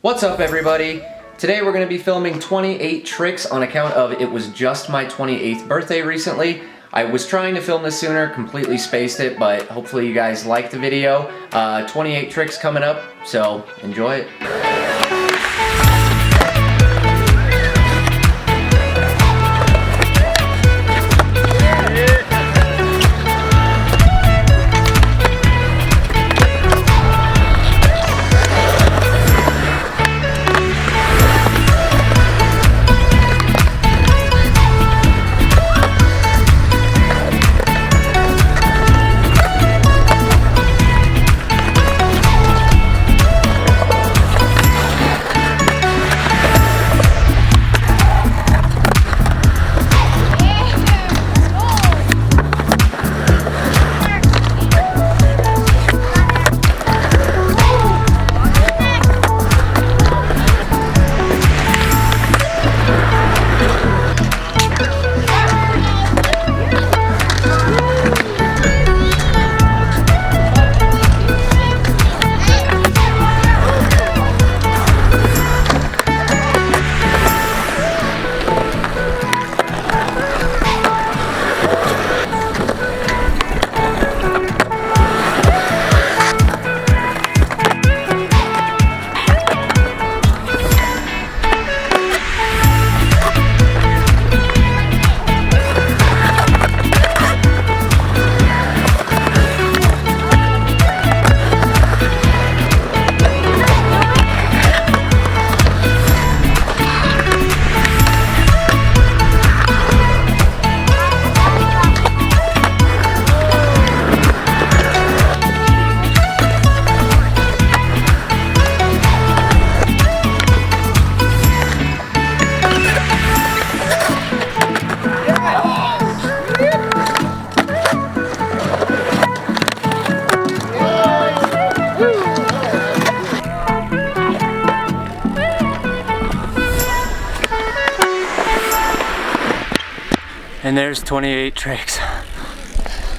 What's up, everybody? Today we're going to be filming 28 tricks on account of it was just my 28th birthday recently. I was trying to film this sooner, completely spaced it, but hopefully you guys liked the video. 28 tricks coming up, so enjoy it. And there's 28 tricks.